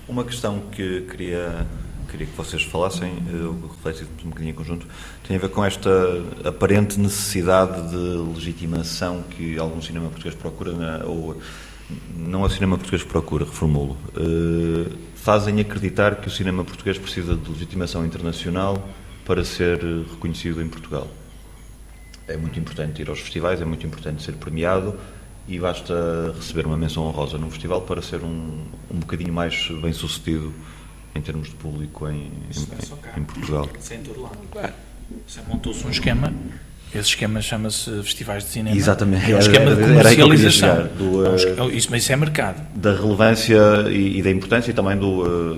Uma questão que queria que vocês falassem, refletíssemos um bocadinho em conjunto, tem a ver com esta aparente necessidade de legitimação que algum cinema português procura, ou não é o cinema português que procura, reformulo. Fazem acreditar que o cinema português precisa de legitimação internacional para ser reconhecido em Portugal. É muito importante ir aos festivais, é muito importante ser premiado e basta receber uma menção honrosa num festival para ser um bocadinho mais bem-sucedido em termos de público em Portugal. Sem todo lado. Montou-se um esquema. Esse esquema chama-se Festivais de Cinema. Exatamente. É um esquema de comercialização. Mas isso é mercado. Da relevância e da importância e também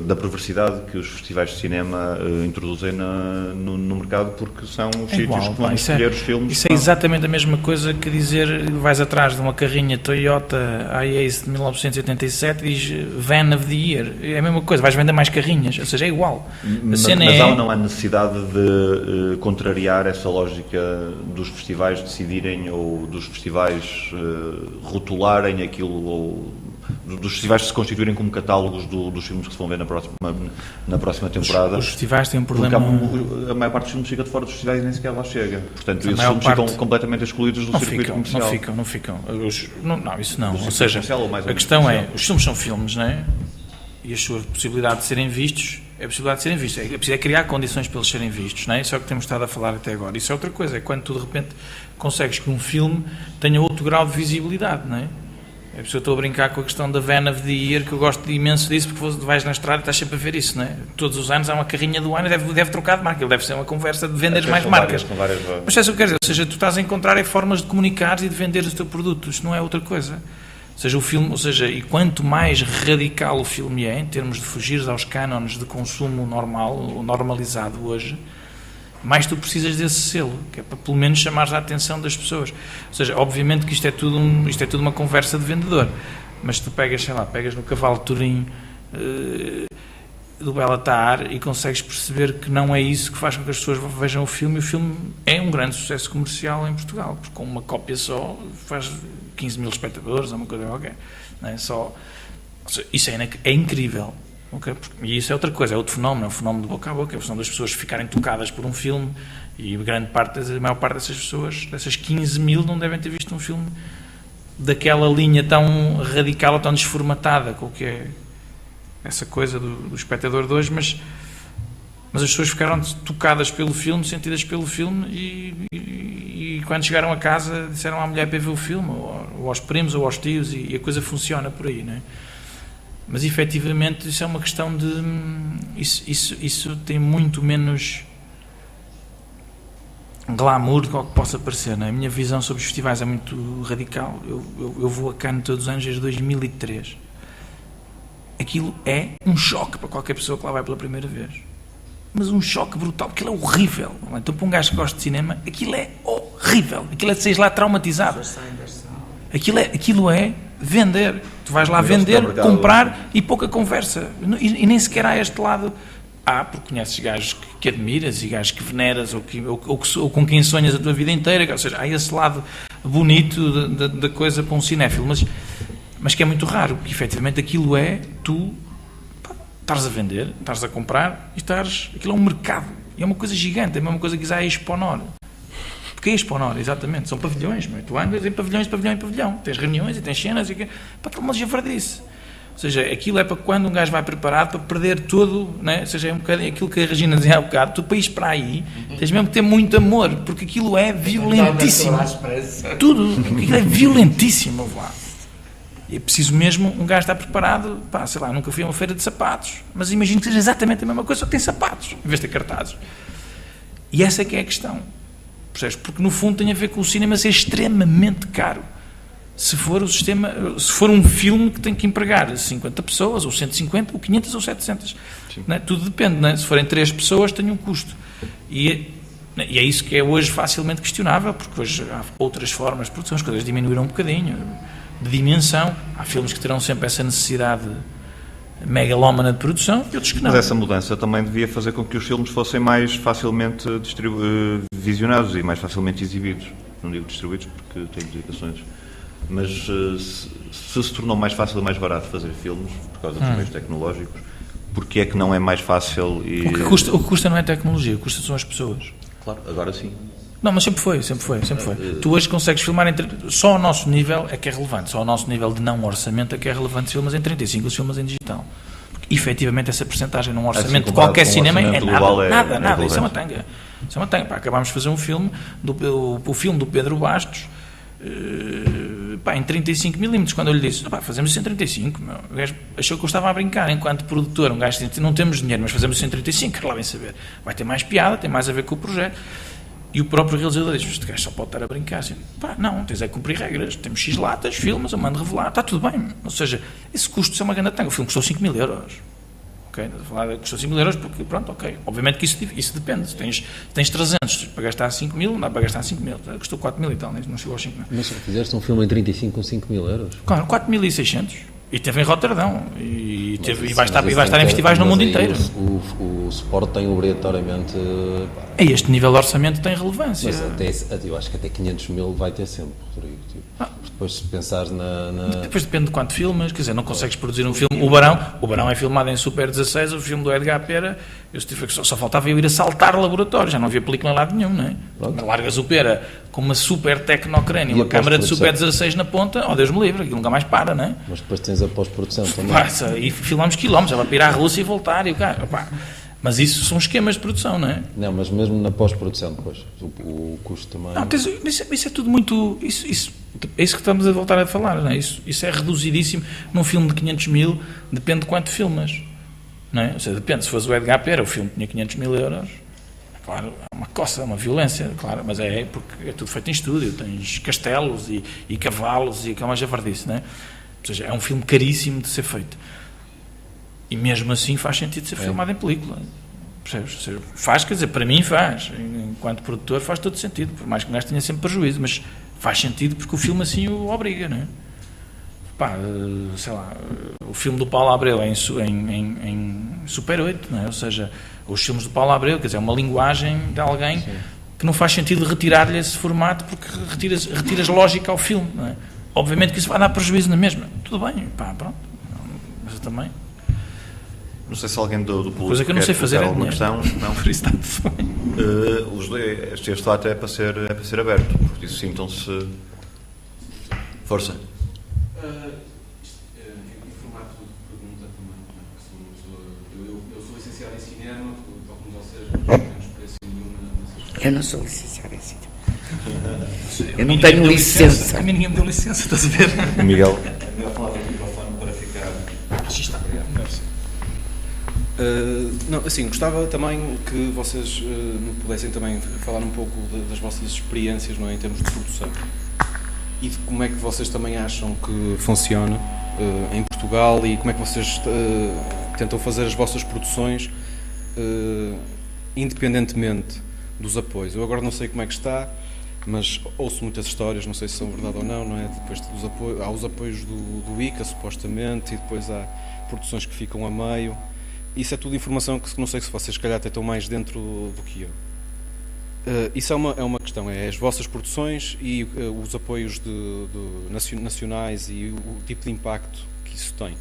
da perversidade que os festivais de cinema introduzem no mercado, porque são os sítios que vão escolher os filmes. Isso é exatamente a mesma coisa que dizer, vais atrás de uma carrinha Toyota iAce de 1987 e diz Van of the Year. É a mesma coisa, vais vender mais carrinhas, ou seja, é igual. Mas não há necessidade de contrariar essa lógica dos festivais decidirem, ou dos festivais rotularem aquilo, ou dos festivais se constituírem como catálogos dos filmes que se vão ver na próxima temporada. Os festivais têm um problema... Porque a maior parte dos filmes fica de fora dos festivais e nem sequer lá chega. Portanto, esses filmes ficam completamente excluídos do circuito comercial. Não ficam. Não, isso não. Ou seja, a questão é, os filmes são filmes, não é? E a sua possibilidade de serem vistos é a possibilidade de serem vistos. É preciso criar condições para eles serem vistos, não é? Isso é o que temos estado a falar até agora. Isso é outra coisa, é quando tu de repente consegues que um filme tenha outro grau de visibilidade, não é? É preciso, eu estou a brincar com a questão da Van of the Year, que eu gosto imenso disso, porque vais na estrada e estás sempre a ver isso, não é? Todos os anos há uma carrinha do ano e deve trocar de marca, ele deve ser uma conversa de vender mais marcas. Mas é isso que eu quero dizer, ou seja, tu estás a encontrar formas de comunicar e de vender o teu produto, isto não é outra coisa. E quanto mais radical o filme é, em termos de fugir aos cânones de consumo normal, ou normalizado hoje, mais tu precisas desse selo, que é para pelo menos chamares a atenção das pessoas. Ou seja, obviamente que isto é tudo uma conversa de vendedor, mas tu pegas no cavalo de Turim do Bellatar e consegues perceber que não é isso que faz com que as pessoas vejam o filme, e o filme é um grande sucesso comercial em Portugal, porque com uma cópia só faz 15 mil espectadores ou uma coisa qualquer, não é? Isso é incrível, okay? E isso é outra coisa, é outro fenómeno, é o fenómeno de boca a boca, é o fenómeno das pessoas ficarem tocadas por um filme, e a maior parte dessas pessoas, dessas 15 mil, não devem ter visto um filme daquela linha tão radical ou tão desformatada com o que é essa coisa do espectador de hoje, mas as pessoas ficaram tocadas pelo filme, sentidas pelo filme, e quando chegaram a casa disseram à mulher para ver o filme, ou aos primos ou aos tios, e a coisa funciona por aí, não é? Mas efetivamente isso é uma questão de... Isso tem muito menos glamour do que possa parecer, não é? A minha visão sobre os festivais é muito radical. Eu vou a Cannes todos os anos desde 2003. Aquilo é um choque para qualquer pessoa que lá vai pela primeira vez. Mas um choque brutal, porque aquilo é horrível. Então, para um gajo que gosta de cinema, aquilo é horrível. Aquilo é de sair lá traumatizado. Aquilo é vender. Tu vais lá vender, comprar e pouca conversa. E nem sequer há este lado. Porque conheces gajos que admiras e gajos que veneras ou com quem sonhas a tua vida inteira. Ou seja, há esse lado bonito da coisa para um cinéfilo. Mas que é muito raro, porque efetivamente aquilo é tu estás a vender, estás a comprar e aquilo é um mercado, e é uma coisa gigante, é a mesma coisa que diz a Expo Honor. Porque é Expo Honor, exatamente, são pavilhões, mas tu andas em pavilhões, pavilhão em pavilhão, tens reuniões e tens cenas, para aquilo uma javardice. Ou seja, aquilo é para quando um gajo vai preparado para perder tudo, né? Ou seja, é um bocadinho aquilo que a Regina dizia há bocado, tu para ir para aí tens mesmo que ter muito amor, porque aquilo é violentíssimo. Tudo, aquilo é violentíssimo, lá. E é preciso mesmo um gajo estar preparado, nunca fui a uma feira de sapatos, mas imagino que seja exatamente a mesma coisa, só que tem sapatos, em vez de ter cartazes. E essa é que é a questão, percebes? Porque no fundo tem a ver com o cinema ser extremamente caro. Se for um filme que tem que empregar 50 pessoas, ou 150, ou 500, ou 700. Não é? Tudo depende, não é? Se forem 3 pessoas, tem um custo. E é isso que é hoje facilmente questionável, porque hoje há outras formas de produção, as coisas diminuíram um bocadinho, de dimensão. Há filmes que terão sempre essa necessidade megalómana de produção e outros que não. Mas essa mudança também devia fazer com que os filmes fossem mais facilmente visionados e mais facilmente exibidos. Não digo distribuídos porque tem implicações. Mas se tornou mais fácil e mais barato fazer filmes por causa dos meios tecnológicos, porque é que não é mais fácil e... O que custa não é a tecnologia, o que custa são as pessoas. Claro, agora sim. Não, mas sempre foi. Tu hoje consegues filmar só ao nosso nível é que é relevante, só ao nosso nível de não orçamento é que é relevante filmes em 35 e filmes em digital. Porque, efetivamente, essa percentagem num orçamento de qualquer cinema é nada. Isso é uma tanga. Pá, acabámos de fazer um filme, o filme do Pedro Bastos, em 35mm, quando eu lhe disse, fazemos isso em 35, meu. O gajo achou que eu estava a brincar, enquanto produtor, um gajo disse, não temos dinheiro, mas fazemos isso em 35, quer lá bem saber, vai ter mais piada, tem mais a ver com o projeto. E o próprio realizador diz, este gajo só pode estar a brincar, assim, não, tens é que cumprir regras, temos X latas, filmas, eu mando revelar, está tudo bem, ou seja, esse custo é uma grande tanga, o filme custou 5.000 euros. Okay? Custou 5.000 euros porque, pronto, ok. Obviamente que isso depende. Se tens 300 para gastar 5.000, não dá para gastar 5.000. Custou 4.000 e tal, não chegou aos 5.000. Mas fizeste um filme em 35 com 5.000 euros? Claro, 4.600. E teve em Roterdão. E vai estar em festivais no mundo inteiro. O suporte tem obrigatoriamente... A este nível de orçamento tem relevância. Mas eu acho que até 500.000 vai ter sempre, Rodrigo. Depois se pensares Depois depende de quanto filmas, quer dizer, não consegues produzir um filme. O Barão é filmado em Super 16, o filme do Edgar Pera, só faltava eu ir a saltar laboratório, já não havia película em lado nenhum, não é? Largas o Pera com uma super tecnocrânio, uma câmara de Super 16 na ponta, Deus me livre, aquilo nunca mais para, não é? Mas depois tens a pós-produção também. E filmamos quilómetros, já vai para ir à Rússia e voltar, e o cara, mas isso são esquemas de produção, não é? Não, mas mesmo na pós-produção depois, o custo também... Não, isso é tudo muito... Isso é isso que estamos a voltar a falar, não é? Isso é reduzidíssimo. Num filme de 500.000, depende de quanto filmas, não é? Ou seja, depende, se fosse o Edgar Pera, o filme tinha 500.000 euros, claro, é uma coça, é uma violência, claro, mas é porque é tudo feito em estúdio, tens castelos e cavalos e que é uma javardice, não é? Ou seja, é um filme caríssimo de ser feito. E mesmo assim faz sentido ser filmado em película. Percebes? Ou seja, faz, quer dizer, para mim faz. Enquanto produtor faz todo sentido, por mais que o gajo tenha sempre prejuízo, mas faz sentido porque o filme assim o obriga, não é? Sei lá, o filme do Paulo Abreu é em Super 8, não é? Ou seja, os filmes do Paulo Abreu, quer dizer, é uma linguagem de alguém que não faz sentido retirar-lhe esse formato porque retiras lógica ao filme, não é? Obviamente que isso vai dar prejuízo na mesma. Tudo bem, pronto. Mas eu também... Não sei se alguém do público coisa que eu não sei fazer alguma questão. Não, por isso está tudo bem. Este debate é para ser aberto, por isso sintam-se. Força. Em formato de pergunta também. Eu sou licenciado em cinema, tal como vocês, não tenho experiência nenhuma. Eu não sou licenciado em cinema. Eu não tenho licença. A mim ninguém me deu licença, estás a ver? Miguel. É melhor falar do microfone para ficar. Está. Não, assim, gostava também que vocês me pudessem também falar um pouco das vossas experiências, não é, em termos de produção e de como é que vocês também acham que funciona em Portugal e como é que vocês tentam fazer as vossas produções independentemente dos apoios. Eu agora não sei como é que está, mas ouço muitas histórias, não sei se são verdade ou não é? Depois há os apoios do ICA, supostamente, e depois há produções que ficam a meio. Isso é tudo informação que não sei se vocês, se calhar, até estão mais dentro do que eu. Isso é uma questão, é as vossas produções e os apoios nacionais e o tipo de impacto que isso tem.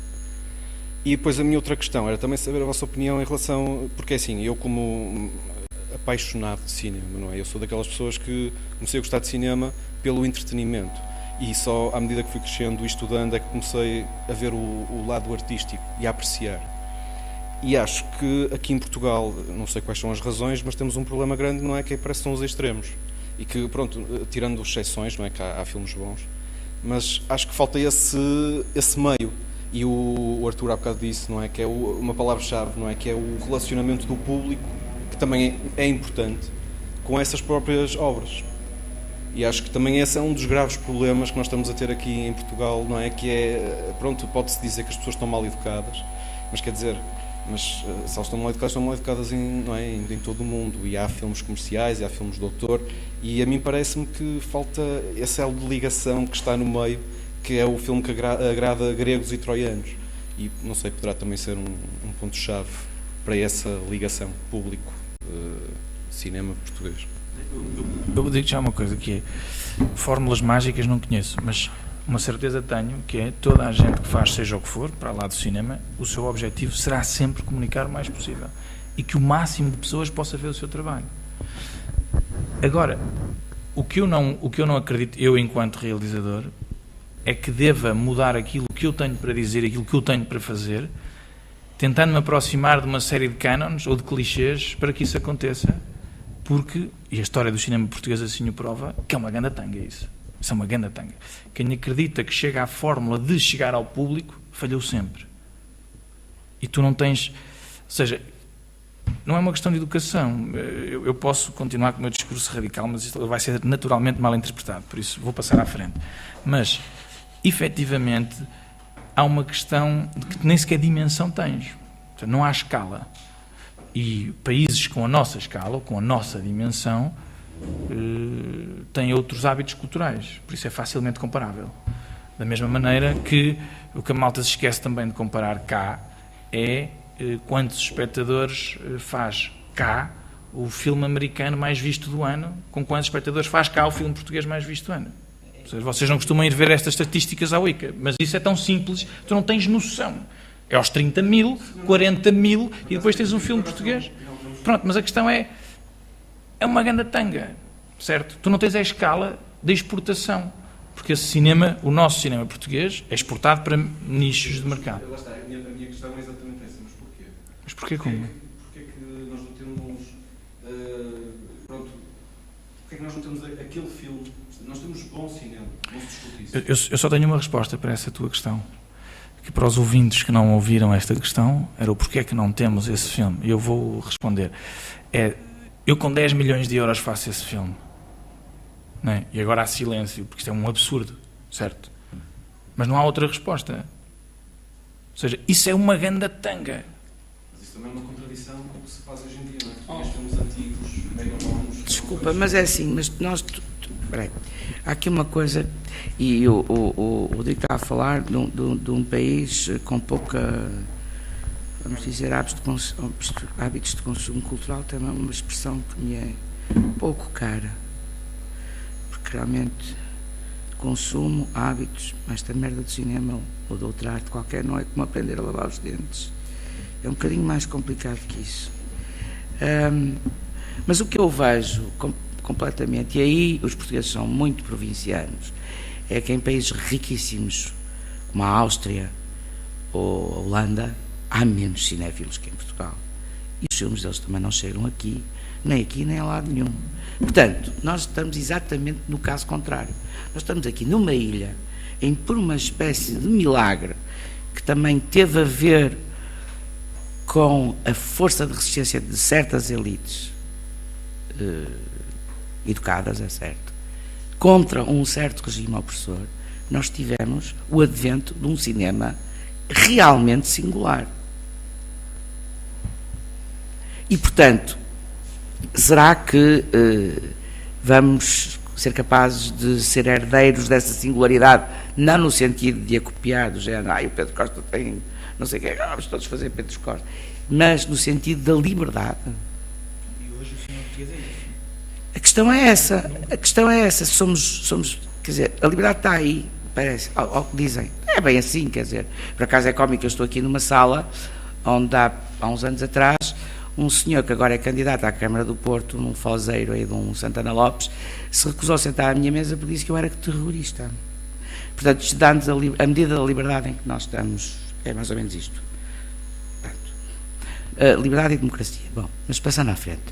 E depois a minha outra questão era também saber a vossa opinião em relação... Porque, assim, eu como apaixonado de cinema, não é? Eu sou daquelas pessoas que comecei a gostar de cinema pelo entretenimento. E só à medida que fui crescendo e estudando é que comecei a ver o lado artístico e a apreciar. E acho que aqui em Portugal, não sei quais são as razões, mas temos um problema grande, não é? Que parece que são os extremos. E que, pronto, tirando exceções, não é? Que há filmes bons, mas acho que falta esse meio. E o Arthur há bocado disse, não é? Que é uma palavra-chave, não é? Que é o relacionamento do público, que também é importante, com essas próprias obras. E acho que também esse é um dos graves problemas que nós estamos a ter aqui em Portugal, não é? Que é, pronto, pode-se dizer que as pessoas estão mal educadas, mas quer dizer... Mas se elas estão mal educadas em todo o mundo, e há filmes comerciais, e há filmes de autor, e a mim parece-me que falta esse elo de ligação que está no meio, que é o filme que agrada gregos e troianos, e não sei, poderá também ser um ponto-chave para essa ligação público-cinema português. Eu digo já uma coisa, que é, fórmulas mágicas não conheço, mas uma certeza tenho, que é toda a gente que faz seja o que for, para lá do cinema, o seu objetivo será sempre comunicar o mais possível e que o máximo de pessoas possa ver o seu trabalho. Agora, o que eu não acredito, eu enquanto realizador, é que deva mudar aquilo que eu tenho para dizer, aquilo que eu tenho para fazer, tentando me aproximar de uma série de cânones ou de clichês para que isso aconteça, porque, e a história do cinema português assim o prova, que é uma ganda tanga isso. Isso é uma ganda tanga. Quem acredita que chega à fórmula de chegar ao público, falhou sempre. E tu não tens... Ou seja, não é uma questão de educação. Eu posso continuar com o meu discurso radical, mas isto vai ser naturalmente mal interpretado, por isso vou passar à frente. Mas, efetivamente, há uma questão de que nem sequer dimensão tens. Seja, não há escala. E países com a nossa escala, ou com a nossa dimensão, têm outros hábitos culturais. Por isso é facilmente comparável. Da mesma maneira que o que a malta se esquece também de comparar cá é quantos espectadores faz cá o filme americano mais visto do ano, com quantos espectadores faz cá o filme português mais visto do ano. Ou seja, vocês não costumam ir ver estas estatísticas à Wicca, mas isso é tão simples, tu não tens noção. É aos 30 mil, 40 mil e depois tens um filme português. Pronto, mas a questão é uma ganda tanga, certo? Tu não tens a escala da exportação, porque esse cinema, o nosso cinema português, é exportado para nichos de mercado. Lá está, a minha questão é exatamente essa, mas porquê? Mas porquê como? Porquê que nós não temos, porquê que nós não temos aquele filme? Nós temos bom cinema, vamos discutir isso. Eu só tenho uma resposta para essa tua questão. Que para os ouvintes que não ouviram esta questão, era o porquê que não temos esse filme. E eu vou responder. Eu com 10 milhões de euros faço esse filme. Não é? E agora há silêncio, porque isto é um absurdo, certo? Mas não há outra resposta. Ou seja, isso é uma ganda tanga. Mas isso também é uma contradição com o que se faz hoje em dia, não é? Porque nós temos antigos, megalómanos... Desculpa, mas é assim, mas nós... Peraí, há aqui uma coisa, e o Diego está a falar de um país com pouca, vamos dizer, hábitos de consumo cultural, também é uma expressão que me é pouco cara, porque realmente consumo, hábitos, esta merda do cinema ou de outra arte qualquer não é como aprender a lavar os dentes, é um bocadinho mais complicado que isso. Mas o que eu vejo completamente, e aí os portugueses são muito provincianos, é que em países riquíssimos como a Áustria ou a Holanda há menos cinéfilos que em Portugal, e os filmes deles também não chegam aqui nem a lado nenhum. Portanto, nós estamos exatamente no caso contrário. Nós estamos aqui numa ilha em, por uma espécie de milagre que também teve a ver com a força de resistência de certas elites educadas, é certo, contra um certo regime opressor, nós tivemos o advento de um cinema realmente singular. E, portanto, será que vamos ser capazes de ser herdeiros dessa singularidade, não no sentido de a copiar do género, o Pedro Costa tem não sei o que, vamos todos fazer Pedro Costa, mas no sentido da liberdade. E hoje o cinema português é isso. A questão é essa, somos, quer dizer, a liberdade está aí, parece, ao que dizem, é bem assim, quer dizer, por acaso é cómico, eu estou aqui numa sala, onde há uns anos atrás, um senhor que agora é candidato à Câmara do Porto, num fozeiro aí de um Santana Lopes, se recusou a sentar à minha mesa porque disse que eu era terrorista. Portanto, isto dá-nos a medida da liberdade em que nós estamos, é mais ou menos isto. Portanto, liberdade e democracia. Bom, mas passando à frente.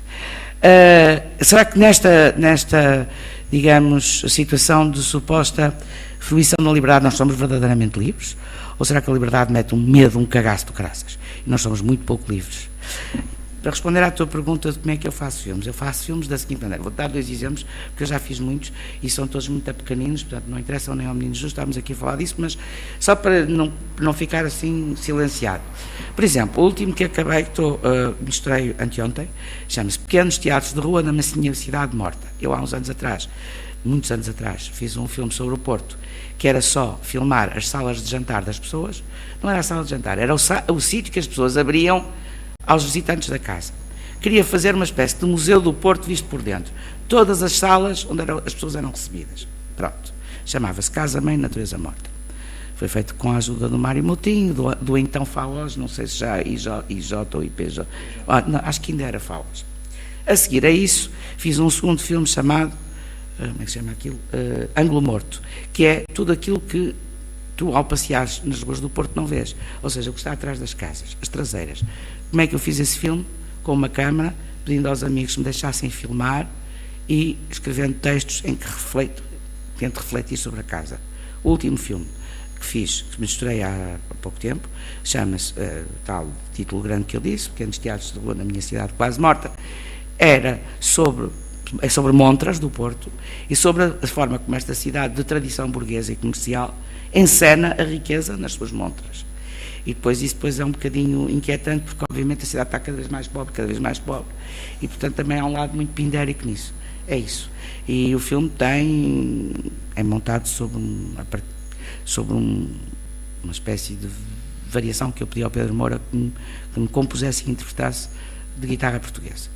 Será que nesta, digamos, situação de suposta fruição da liberdade nós somos verdadeiramente livres? Ou será que a liberdade mete um medo, um cagaço de caraças? E nós somos muito pouco livres. Para responder à tua pergunta de como é que eu faço filmes, eu faço filmes da seguinte maneira. Vou dar 2 exemplos, porque eu já fiz muitos e são todos muito pequeninos, portanto não interessam nem ao menino justo, estamos aqui a falar disso, mas só para não ficar assim silenciado. Por exemplo, o último que acabei, que mostrei anteontem, chama-se Pequenos Teatros de Rua na minha cidade morta. Eu há uns anos atrás, muitos anos atrás, fiz um filme sobre o Porto, que era só filmar as salas de jantar das pessoas. Não era a sala de jantar, era o sítio que as pessoas abriam aos visitantes da casa. Queria fazer uma espécie de museu do Porto visto por dentro. Todas as salas onde as pessoas eram recebidas. Pronto. chamava-se Casa Mãe Natureza Morta. Foi feito com a ajuda do Mário Moutinho, do então FAOS, não sei se já IJ ou IPJ, não, acho que ainda era FAOS. A seguir a isso, fiz um segundo filme chamado, como é que se chama aquilo? Ângulo Morto, que é tudo aquilo que tu, ao passeares nas ruas do Porto, não vês. Ou seja, o que está atrás das casas, as traseiras. Como é que eu fiz esse filme? Com uma câmara, pedindo aos amigos que me deixassem filmar e escrevendo textos em que tento refletir sobre a casa. O último filme que fiz, que misturei há pouco tempo, chama-se, tal título grande que eu disse, Pequenos Teatros de Rua na Minha Cidade Quase Morta, é sobre montras do Porto e sobre a forma como esta cidade de tradição burguesa e comercial encena a riqueza nas suas montras. E depois isso é um bocadinho inquietante, porque obviamente a cidade está cada vez mais pobre, e portanto também há um lado muito pindérico nisso. É isso. E o filme é montado sobre uma espécie de variação que eu pedi ao Pedro Moura que me compusesse e interpretasse de guitarra portuguesa.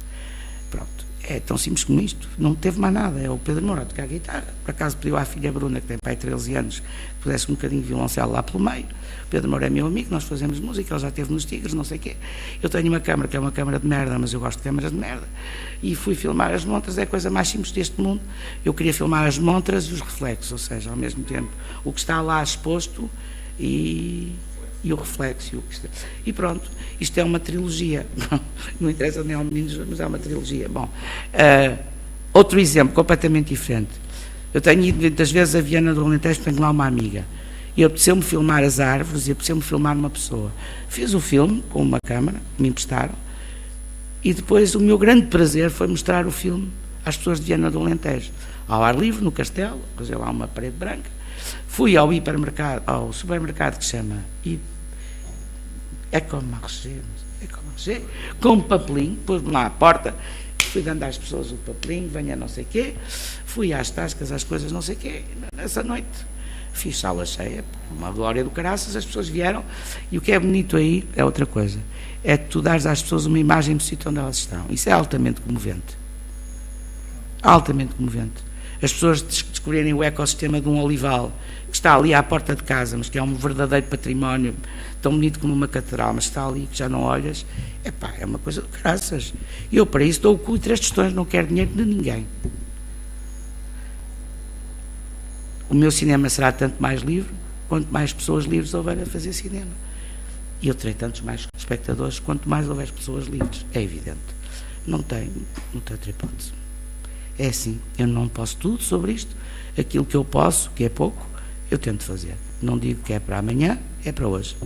Pronto, é tão simples como isto, não teve mais nada, é o Pedro Moura a tocar guitarra. Por acaso pediu à filha Bruna, que tem pai 13 anos, que pudesse um bocadinho de violoncelo lá pelo meio. O Pedro Moura é meu amigo, nós fazemos música, ele já esteve nos Tigres, não sei o quê. Eu tenho uma câmara que é uma câmara de merda, mas eu gosto de câmaras de merda, e fui filmar as montras, é a coisa mais simples deste mundo. Eu queria filmar as montras e os reflexos, ou seja, ao mesmo tempo o que está lá exposto e o reflexo. E pronto, isto é uma trilogia. Não interessa nem ao menino, mas é uma trilogia. Bom, outro exemplo completamente diferente. Eu tenho ido muitas vezes a Viana do Alentejo, tenho lá uma amiga, e apeteceu-me filmar as árvores e apeteceu-me filmar uma pessoa. Fiz o filme com uma câmara, que me emprestaram, e depois o meu grande prazer foi mostrar o filme às pessoas de Viana do Alentejo, ao ar livre, no castelo, fazer lá uma parede branca. Fui ao supermercado que se chama Ecomarché, com um papelinho, pus-me lá à porta, fui dando às pessoas o papelinho, venha não sei o quê, fui às tascas, às coisas não sei o quê, nessa noite fiz sala cheia, uma glória do caraças, as pessoas vieram, e o que é bonito aí é outra coisa, é tu dares às pessoas uma imagem do sítio onde elas estão. Isso é altamente comovente. Altamente comovente. As pessoas descobrirem o ecossistema de um olival que está ali à porta de casa, mas que é um verdadeiro património, tão bonito como uma catedral, mas está ali, que já não olhas, é uma coisa de graças. E eu para isso dou o cu e 3 tostões, não quero dinheiro de ninguém. O meu cinema será tanto mais livre, quanto mais pessoas livres houver a fazer cinema. E eu terei tantos mais espectadores, quanto mais houver pessoas livres, é evidente. Não tem outra hipótese. É assim, eu não posso tudo sobre isto, aquilo que eu posso, que é pouco, eu tento fazer. Não digo que é para amanhã, é para hoje.